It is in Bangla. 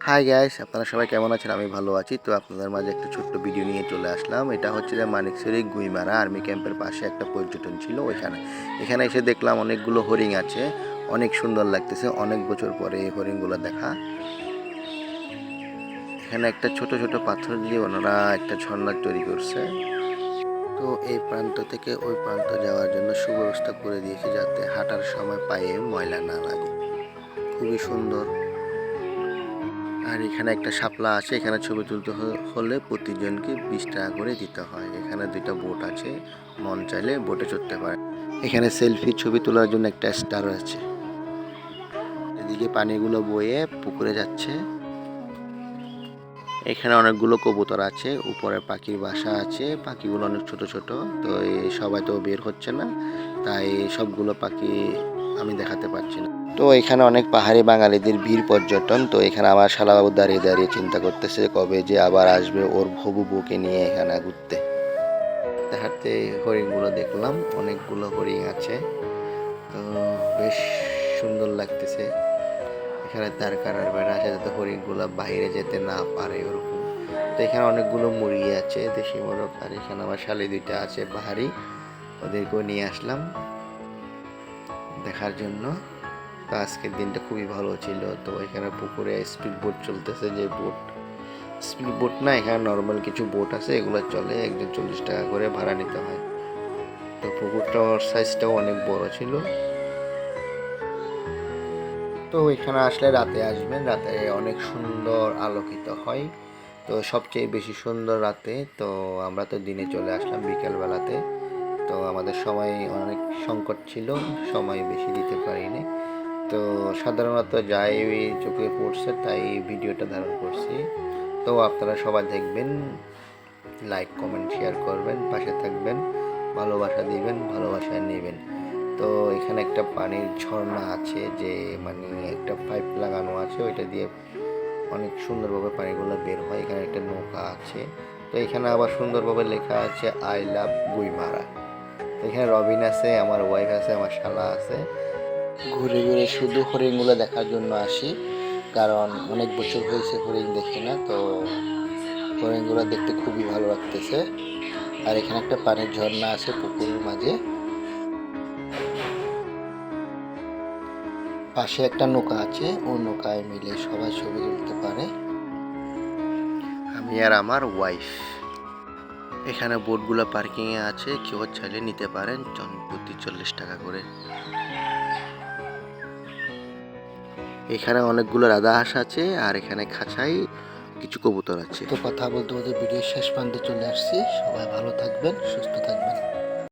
হাই গাইস, আপনারা সবাই কেমন আছেন? আমি ভালো আছি। তো আপনাদের মাঝে একটা ছোট্ট ভিডিও নিয়ে চলে আসলাম। এটা হচ্ছে যে মানিকছড়ি গুইমারা আর্মি ক্যাম্পের পাশে একটা পর্যটন ছিল ওইখানে। এখানে এসে দেখলাম অনেকগুলো হরিণ আছে। অনেক সুন্দর লাগতেছে। অনেক বছর পরে এই হরিণগুলো দেখা। এখানে একটা ছোট ছোট পাথর দিয়ে ওনারা একটা ঝর্ণা তৈরি করছে। তো এই প্রান্ত থেকে ওই প্রান্ত যাওয়ার জন্য সুব্যবস্থা করে দিয়েছে যাতে হাঁটার সময় পায়ে ময়লা না লাগে। খুবই সুন্দর। আর এখানে একটা শাপলা আছে, এখানে ছবি তুলতে হলে প্রতিজনকে 20 টাকা করে দিতে হয়। এখানে দুইটা বোট আছে, মন চাইলে বোটে চড়তে পারে। এখানে সেলফি ছবি তোলার জন্য একটা স্টার আছে। এদিকে পানিগুলো বয়ে পুকুরে যাচ্ছে। এখানে অনেকগুলো কবুতর আছে, উপরে পাখির বাসা আছে। পাখিগুলো অনেক ছোট ছোট। তো এই সবাই তো বের হচ্ছে না, তাই সবগুলো পাখি আমি দেখাতে পারছি না। তো এখানে অনেক পাহাড়ি বাঙালিদের ভিড় পর্যটন। তো এখানে আমার শালাবাবু দাঁড়িয়ে দাঁড়িয়ে চিন্তা করতেছে কবে যে আবার আসবে ওর হবু বউকে নিয়ে এখানে ঘুরতে। হাঁটতে হাঁটতে হরিণগুলো দেখলাম, অনেকগুলো হরিণ আছে। তো বেশ সুন্দর লাগতেছে। এখানে তার কাটার বেড়া আছে যাতে হরিণগুলো বাইরে যেতে না পারে ওরকম। তো এখানে অনেকগুলো মুরগি আছে, দেশি মোরগ। আর এখানে আমার শালি দুইটা আছে পাহাড়ি, ওদেরকেও নিয়ে আসলাম দেখার জন্য। তো আজকের দিনটা খুবই ভালো ছিল। তো এখানে পুকুরে স্পিড বোট চলতেছে, যে বোট স্পিড বোট না, এখানে নর্মাল কিছু বোট আছে, এগুলো চলে। একজন 40 টাকা করে ভাড়া নিতে হয়। তো পুকুরটার সাইজটাও অনেক বড় ছিল। তো এখানে আসলে রাতে আসবেন, রাতে অনেক সুন্দর আলোকিত হয়। তো সবচেয়ে বেশি সুন্দর রাতে। তো আমরা তো দিনে চলে আসলাম বিকেল বেলাতে। তো আমাদের সময় অনেক সংকট ছিল, সময় বেশি দিতে পারিনি। তো সাধারণত যাই চোখে পড়ছে তাই ভিডিওটা ধারণ করছি। তো আপনারা সবাই দেখবেন, লাইক কমেন্ট শেয়ার করবেন, পাশে থাকবেন, ভালোবাসা দিবেন, ভালোবাসা নেবেন। তো এখানে একটা পানির ঝর্ণা আছে, যে মানে একটা পাইপ লাগানো আছে, ওইটা দিয়ে অনেক সুন্দরভাবে পানিগুলো বের হয়। এখানে একটা নৌকা আছে। তো এখানে আবার সুন্দরভাবে লেখা আছে আই লাভ গুইমারা। এখানে রবিন আছে, আমার ওয়াইফ আছে, আমার শালা আছে। ঘুরে ঘুরে শুধু হরিণগুলো দেখার জন্য আসি, কারণ অনেক বছর হয়েছে হরিণ দেখি না। তো হরিণগুলো দেখতে খুবই ভালো লাগতেছে। আর এখানে একটা পানির ঝর্ণা আছে পুকুরের মাঝে। পাশে একটা নৌকা আছে, ও নৌকায় মিলে সবাই ছবি তুলতে পারে, আমি আর আমার ওয়াইফ। এখানে বোটগুলো পার্কিংয়ে আছে, কেউ চাইলে নিতে পারেন, প্রতি 40 টাকা করে। এখানে অনেকগুলো রাধা হাঁস আছে, আর এখানে খাঁচাই কিছু কবুতর আছে। তো কথা বলতে বলতে ভিডিও শেষ প্রান্তে চলে আসছি। সবাই ভালো থাকবেন, সুস্থ থাকবেন।